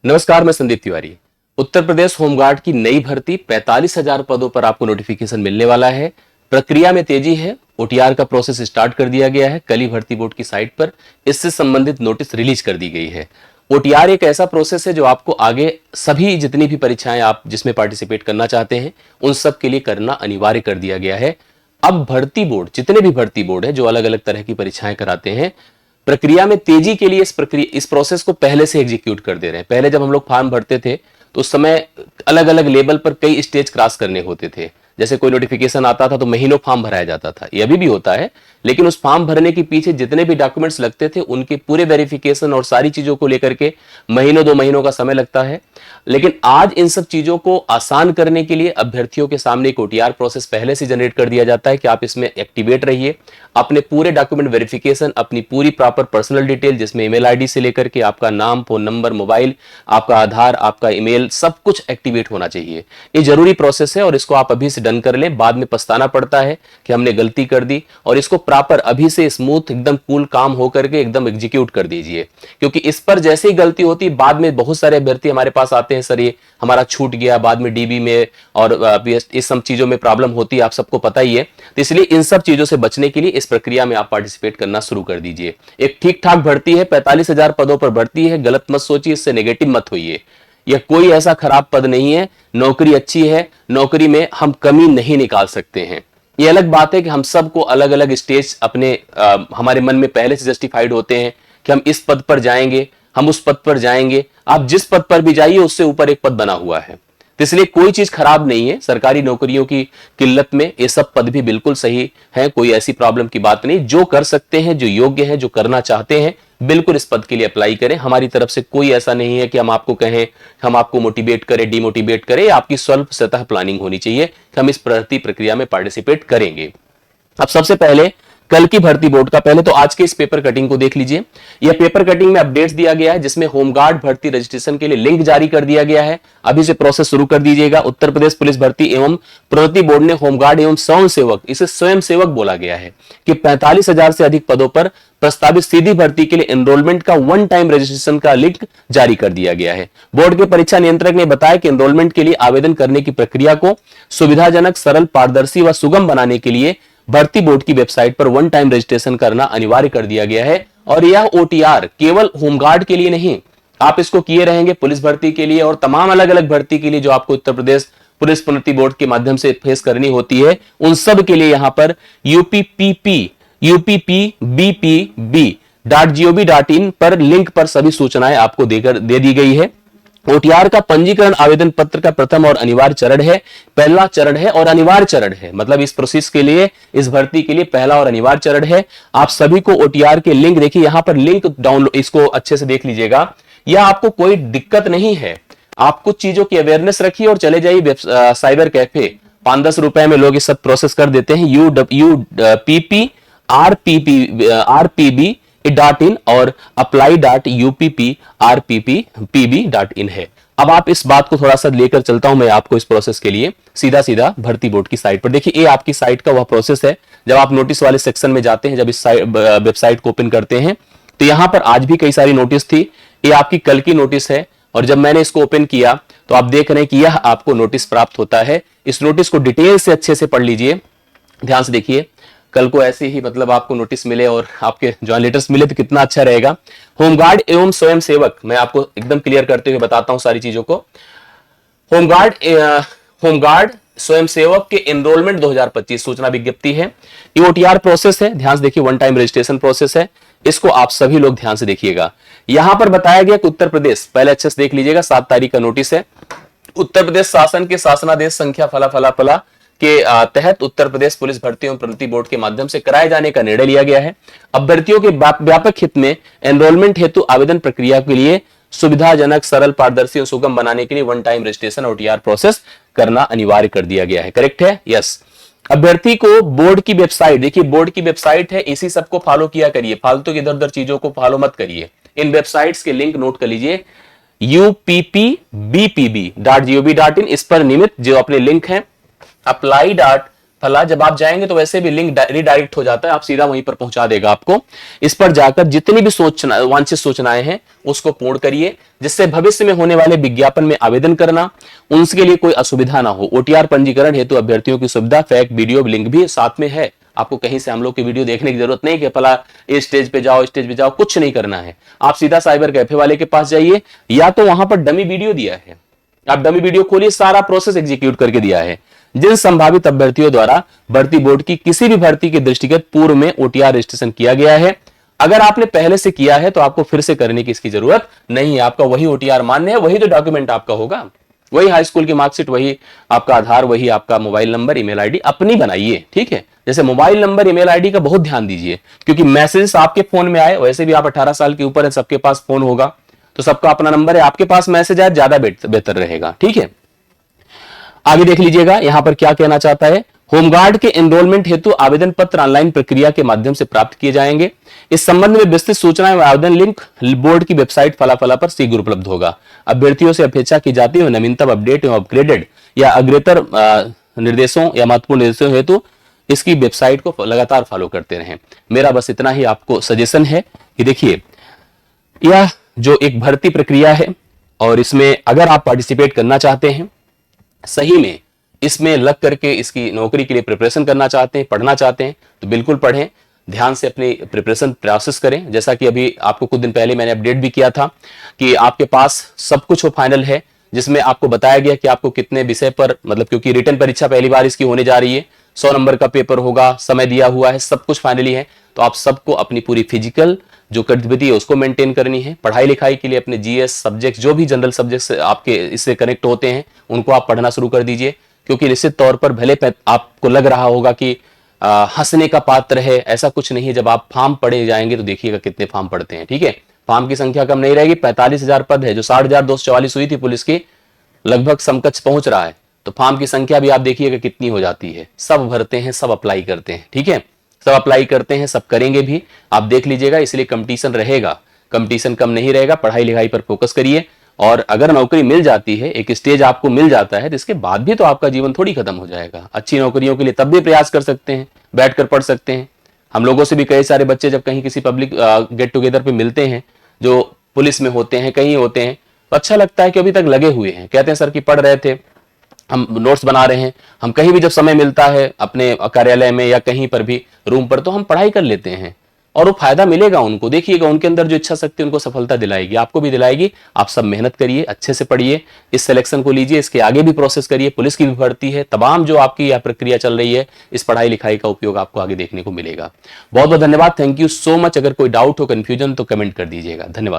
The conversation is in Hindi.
नमस्कार, मैं संदीप तिवारी। उत्तर प्रदेश होमगार्ड की नई भर्ती 45,000 पदों पर आपको नोटिफिकेशन मिलने वाला है। प्रक्रिया में तेजी है। ओटीआर का प्रोसेस स्टार्ट कर दिया गया है। कल ही भर्ती बोर्ड की साइट पर इससे संबंधित नोटिस रिलीज कर दी गई है। ओटीआर एक ऐसा प्रोसेस है जो आपको आगे सभी जितनी भी परीक्षाएं आप जिसमें पार्टिसिपेट करना चाहते हैं उन सब के लिए करना अनिवार्य कर दिया गया है। अब भर्ती बोर्ड, जितने भी भर्ती बोर्ड है जो अलग अलग तरह की परीक्षाएं कराते हैं, प्रक्रिया में तेजी के लिए इस प्रोसेस को पहले से एग्जीक्यूट कर दे रहे हैं। पहले जब हम लोग फॉर्म भरते थे तो उस समय अलग अलग लेवल पर कई स्टेज क्रॉस करने होते थे। जैसे कोई नोटिफिकेशन आता था तो महीनों फॉर्म भराया जाता था। ये अभी भी होता है, लेकिन उस फॉर्म भरने के पीछे जितने भी डॉक्यूमेंट्स लगते थे उनके पूरे वेरिफिकेशन और सारी चीजों को लेकर के महीनों 2 महीनों का समय लगता है। लेकिन आज इन सब चीजों को आसान करने के लिए अभ्यर्थियों के सामने एक ओटीआर प्रोसेस पहले से जनरेट कर दिया जाता है कि आप इसमें एक्टिवेट रहिए। अपने पूरे डॉक्यूमेंट वेरिफिकेशन, अपनी पूरी प्रॉपर पर्सनल डिटेल जिसमें ईमेल आईडी से लेकर के आपका नाम, फोन नंबर, मोबाइल, आपका आधार, आपका ईमेल, सब कुछ एक्टिवेट होना चाहिए। ये जरूरी प्रोसेस है और इसको आप अभी से डन कर लें। बाद में पछताना पड़ता है कि हमने गलती कर दी, और इसको प्रॉपर अभी से स्मूथ एकदम कूल काम होकर के एकदम एग्जीक्यूट कर दीजिए। क्योंकि इस पर जैसे ही गलती होती, बाद में बहुत सारे अभ्यर्थी हमारे पास आते हैं, सर ये हमारा छूट गया, बाद में डीबी में और इस सब चीजों में प्रॉब्लम होती है, आप सबको पता ही है। तो इसलिए इन सब चीजों से बचने के लिए इस प्रक्रिया में आप पार्टिसिपेट करना शुरू कर दीजिए। एक ठीक ठाक भर्ती है, 45,000 पदों पर भर्ती है। गलत मत सोचिए, इससे नेगेटिव मत होइए। यह कोई ऐसा खराब पद नहीं है। नौकरी अच्छी है, नौकरी में हम कमी नहीं निकाल सकते हैं। ये अलग बात है कि हम सबको अलग अलग स्टेज अपने हमारे मन में पहले से जस्टिफाइड होते हैं कि हम इस पद पर जाएंगे, हम उस पद पर जाएंगे। आप जिस पद पर भी जाइए उससे ऊपर एक पद बना हुआ है, तो इसलिए कोई चीज खराब नहीं है। सरकारी नौकरियों की किल्लत में ये सब पद भी बिल्कुल सही है, कोई ऐसी प्रॉब्लम की बात नहीं। जो कर सकते हैं, जो योग्य है, जो करना चाहते हैं, बिल्कुल इस पद के लिए अप्लाई करें। हमारी तरफ से कोई ऐसा नहीं है कि हम आपको कहें, हम आपको मोटिवेट करें, डिमोटिवेट करें। आपकी स्वल्प सतह प्लानिंग होनी चाहिए कि हम इस भर्ती प्रक्रिया में पार्टिसिपेट करेंगे। अब सबसे पहले कल की भर्ती बोर्ड का, पहले तो आज के इस पेपर कटिंग को देख लीजिए। यह पेपर कटिंग में अपडेट्स दिया गया है, जिसमें होमगार्ड भर्ती रजिस्ट्रेशन के लिए लिंक जारी कर दिया गया है। अभी से प्रोसेस शुरू कर दीजिएगा। उत्तर प्रदेश पुलिस भर्ती एवं प्रोन्नति बोर्ड ने होमगार्ड एवं स्वयं सेवक, इसे स्वयं सेवक बोला गया है, कि 45,000 से अधिक पदों पर प्रस्तावित सीधी भर्ती के लिए एनरोलमेंट का वन टाइम रजिस्ट्रेशन का लिंक जारी कर दिया गया है। बोर्ड के परीक्षा नियंत्रक ने बताया कि एनरोलमेंट के लिए आवेदन करने की प्रक्रिया को सुविधाजनक, सरल, पारदर्शी व सुगम बनाने के लिए भर्ती बोर्ड की वेबसाइट पर वन टाइम रजिस्ट्रेशन करना अनिवार्य कर दिया गया है। और यह ओटीआर केवल होमगार्ड के लिए नहीं, आप इसको किए रहेंगे पुलिस भर्ती के लिए और तमाम अलग अलग भर्ती के लिए जो आपको उत्तर प्रदेश पुलिस प्रोन्नति बोर्ड के माध्यम से फेस करनी होती है, उन सब के लिए यहां पर uppbbp.gov.in पर लिंक पर सभी सूचनाएं आपको दे दी गई है। ओटीआर का पंजीकरण आवेदन पत्र का प्रथम और अनिवार्य चरण है। पहला चरण है और अनिवार्य चरण है, मतलब इस प्रोसेस के लिए, इस भर्ती के लिए पहला और अनिवार्य चरण है। आप सभी को ओटीआर के लिंक, देखिए यहां पर लिंक डाउनलोड, इसको अच्छे से देख लीजिएगा। यह आपको कोई दिक्कत नहीं है। आप कुछ चीजों की अवेयरनेस रखिए और चले जाइए साइबर कैफे। 5-10 रुपए में लोग इस सब प्रोसेस कर देते हैं। UPPRPB.in और apply.UPPRPB.in है। अब आप इस बात को थोड़ा सा लेकर चलता हूं मैं आपको इस प्रोसेस के लिए सीधा सीधा भर्ती बोर्ड की साइट पर। देखिए, ये आपकी साइट का वह प्रोसेस है। जब आप नोटिस वाले सेक्शन में जाते हैं, जब इस वेबसाइट को ओपन करते हैं, तो यहां पर आज भी कई सारी नोटिस थी। ये आपकी कल की नोटिस है, और जब मैंने इसको ओपन किया तो आप देख रहे हैं कि यह आपको नोटिस प्राप्त होता है। इस नोटिस को डिटेल से अच्छे से पढ़ लीजिए, ध्यान से देखिए। कल को ऐसे ही मतलब आपको नोटिस मिले और आपके ज्वाइन लेटर्स मिले तो कितना अच्छा रहेगा। होमगार्ड एवं स्वयं सेवक, मैं आपको एकदम क्लियर करते हुए बताता हूं सारी चीजों को। होमगार्ड स्वयं सेवक के एनरोलमेंट 2025 सूचना विज्ञप्ति है। ये ओटीआर प्रोसेस है, ध्यान से देखिए, वन टाइम रजिस्ट्रेशन प्रोसेस है। इसको आप सभी लोग ध्यान से देखिएगा। यहां पर बताया गया कि उत्तर प्रदेश, पहले अच्छे से देख लीजिएगा, 7 तारीख का नोटिस है। उत्तर प्रदेश शासन के शासनादेश संख्या फला फला फला के तहत उत्तर प्रदेश पुलिस भर्ती एवं प्रोन्नति बोर्ड के माध्यम से कराए जाने का निर्णय लिया गया है। अभ्यर्थियों के व्यापक हित में एनरोलमेंट हेतु आवेदन प्रक्रिया के लिए सुविधाजनक, सरल, पारदर्शी और सुगम बनाने के लिए one time registration OTR process करना अनिवार्य कर दिया गया है। करेक्ट है? यस। अभ्यर्थी को बोर्ड की वेबसाइट, देखिए बोर्ड की वेबसाइट है, इसी सबको फॉलो किया करिए, फालतू की इधर उधर चीजों को फॉलो मत करिए। इन वेबसाइट्स के लिंक नोट कर लीजिए। UPPBPB.gov.in, इस पर नियमित जो अपने लिंक है। apply.UPPRPB.in फला, जब आप जाएंगे तो वैसे भी लिंक रिडायरेक्ट हो जाता है, आप सीधा वहीं पर पहुंचा देगा आपको। इस पर जाकर जितनी भी वांछित सूचनाएं हैं उसको पूर्ण करिए, जिससे भविष्य में होने वाले विज्ञापन में आवेदन करना उनके लिए कोई असुविधा ना हो। ओटीआर पंजीकरण हेतु अभ्यर्थियों की सुविधा फैक्ट वीडियो लिंक भी साथ में है। आपको कहीं से हम लोग की वीडियो देखने की जरूरत नहीं कि फला इस स्टेज पे जाओ, स्टेज पे जाओ, कुछ नहीं करना है। आप सीधा साइबर कैफे वाले के पास जाइए, या तो वहां पर डमी वीडियो दिया है, आप डमी वीडियो खोलिए, सारा प्रोसेस एग्जीक्यूट करके दिया है। जिन संभावित अभ्यर्थियों द्वारा भर्ती बोर्ड की किसी भी भर्ती के दृष्टिगत पूर्व में ओटीआर रजिस्ट्रेशन किया गया है, अगर आपने पहले से किया है तो आपको फिर से करने की इसकी जरूरत नहीं है। आपका वही ओटीआर मान्य है, वही तो डॉक्यूमेंट आपका होगा, वही हाई स्कूल की मार्कशीट, वही आपका आधार, वही आपका मोबाइल नंबर, ईमेल आईडी अपनी बनाइए। ठीक है, जैसे मोबाइल नंबर ईमेल आईडी का बहुत ध्यान दीजिए, क्योंकि मैसेज आपके फोन में आए, वैसे भी आप 18 साल के ऊपर है, सबके पास फोन होगा, तो सबका अपना नंबर है, आपके पास मैसेज आए ज्यादा बेहतर रहेगा। ठीक है, आगे देख लीजिएगा यहां पर क्या कहना चाहता है। होमगार्ड के एनरोलमेंट हेतु आवेदन पत्र ऑनलाइन प्रक्रिया के माध्यम से प्राप्त किए जाएंगे। इस संबंध में विस्तृत सूचनाएं व आवेदन लिंक बोर्ड की वेबसाइट फला पर शीघ्र उपलब्ध होगा। अभ्यर्थियों से अपेक्षा की जाती है नवीनतम अपडेट एवं अपग्रेडेड या अग्रेतर निर्देशों या महत्वपूर्ण निर्देशों हेतु इसकी वेबसाइट को लगातार फॉलो करते रहें। मेरा बस इतना ही आपको सजेशन है कि देखिए, यह जो एक भर्ती प्रक्रिया है और इसमें अगर आप पार्टिसिपेट करना चाहते हैं, सही में इसमें लग करके इसकी नौकरी के लिए प्रिपरेशन करना चाहते हैं, पढ़ना चाहते हैं, तो बिल्कुल पढ़ें, ध्यान से अपनी प्रिपरेशन प्रोसेस करें। जैसा कि अभी आपको कुछ दिन पहले मैंने अपडेट भी किया था कि आपके पास सब कुछ वो फाइनल है, जिसमें आपको बताया गया कि आपको कितने विषय पर, मतलब क्योंकि रिटन परीक्षा पहली बार इसकी होने जा रही है, 100 नंबर का पेपर होगा, समय दिया हुआ है, सब कुछ फाइनली है। तो आप सबको अपनी पूरी फिजिकल जो गतिविधि है उसको मेंटेन करनी है। पढ़ाई लिखाई के लिए अपने जीएस सब्जेक्ट, जो भी जनरल सब्जेक्ट्स आपके इससे कनेक्ट होते हैं, उनको आप पढ़ना शुरू कर दीजिए, क्योंकि निश्चित तौर पर भले आपको लग रहा होगा कि हंसने का पात्र है, ऐसा कुछ नहीं है। जब आप फॉर्म पढ़े जाएंगे तो देखिएगा कितने फॉर्म पढ़ते हैं। ठीक है, फॉर्म की संख्या कम नहीं रहेगी, 45,000 पद है, जो 60,244 हुई थी पुलिस की, लगभग समकक्ष पहुंच रहा है। तो फॉर्म की संख्या भी आप देखिएगा कितनी हो जाती है। सब भरते हैं, सब अप्लाई करते हैं। ठीक है, सब अप्लाई करते हैं, सब करेंगे भी, आप देख लीजिएगा। इसलिए कंपटीशन रहेगा, कंपटीशन कम नहीं रहेगा। पढ़ाई लिखाई पर फोकस करिए, और अगर नौकरी मिल जाती है, एक स्टेज आपको मिल जाता है, तो इसके बाद भी तो आपका जीवन थोड़ी खत्म हो जाएगा। अच्छी नौकरियों के लिए तब भी प्रयास कर सकते हैं, बैठकर पढ़ सकते हैं। हम लोगों से भी कई सारे बच्चे जब कहीं किसी पब्लिक गेट टुगेदर पे मिलते हैं, जो पुलिस में होते हैं, कहीं होते हैं, तो अच्छा लगता है कि अभी तक लगे हुए हैं। कहते हैं सर कि पढ़ रहे थे, हम नोट्स बना रहे हैं, हम कहीं भी जब समय मिलता है अपने कार्यालय में या कहीं पर भी रूम पर, तो हम पढ़ाई कर लेते हैं, और वो फायदा मिलेगा उनको। देखिएगा उनके अंदर जो इच्छा शक्ति उनको सफलता दिलाएगी, आपको भी दिलाएगी। आप सब मेहनत करिए, अच्छे से पढ़िए, इस सिलेक्शन को लीजिए, इसके आगे भी प्रोसेस करिए। पुलिस की भी भर्ती है, तमाम जो आपकी यह प्रक्रिया चल रही है, इस पढ़ाई लिखाई का उपयोग आपको आगे देखने को मिलेगा। बहुत बहुत धन्यवाद, थैंक यू सो मच। अगर कोई डाउट हो, कंफ्यूजन, तो कमेंट कर दीजिएगा। धन्यवाद।